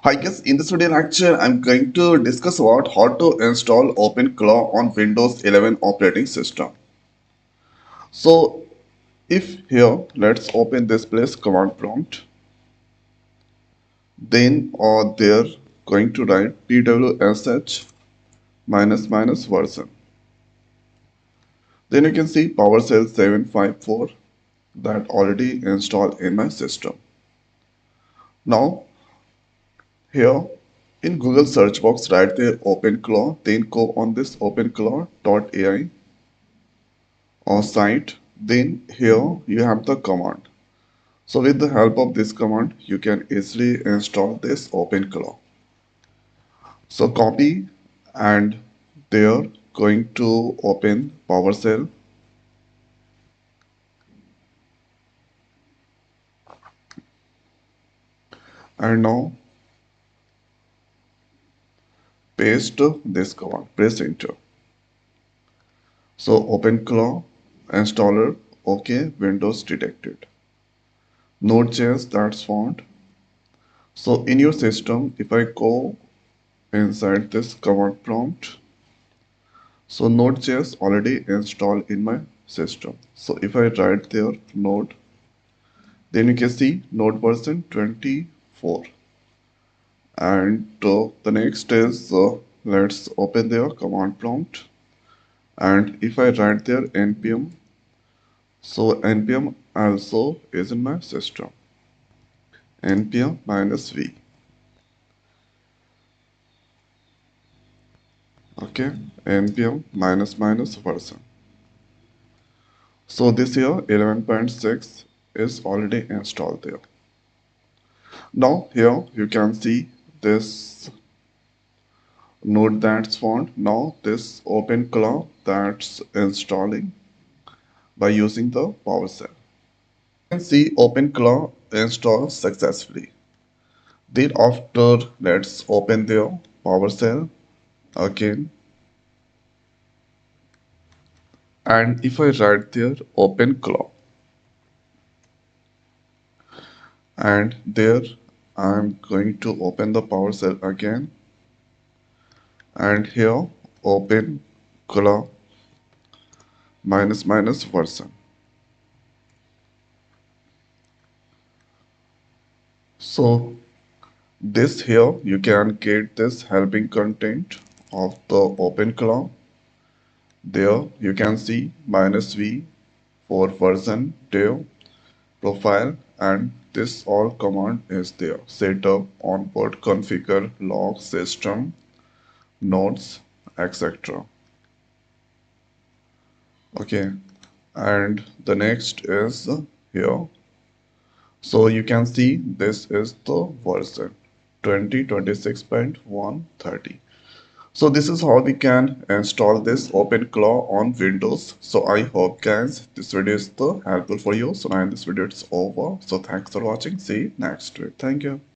Hi guys, in this video lecture, I'm going to discuss about how to install OpenClaw on Windows 11 operating system. So if here, let's open this place command prompt. Then there going to write pwsh minus minus version. Then you can see PowerShell 754 that already installed in my system. Now here in Google search box, write there OpenClaw, then go on this openclaw.ai or site. Then here you have the command. So with the help of this command, you can easily install this OpenClaw. So copy and there going to open PowerShell and now paste this command, press enter. So OpenClaw installer, okay, Windows detected. Node.js that's found. So in your system, if I go inside this command prompt, so Node.js already installed in my system. So if I write there node, then you can see node version 24. And the next is let's open their command prompt. And if I write there npm, so npm also is in my system. npm minus v. Okay, npm minus minus version. So this here 11.6 is already installed there. Now here you can see this node that's found. Now this OpenClaw that's installing by using the PowerShell. You can see OpenClaw installed successfully. Then after let's open the PowerShell again. And if I write there OpenClaw and there I'm going to open the PowerShell again and here open claw minus minus version. So this here you can get this helping content of the OpenClaw. There you can see minus v for version, dev, profile, and this all command is there. Setup, onboard, configure, log, system, nodes, etc. Okay, and the next is here. So you can see this is the version 2026.130. So this is how we can install this OpenClaw on Windows. So I hope guys this video is helpful for you. So now this video is over. So thanks for watching. See you next week. Thank you.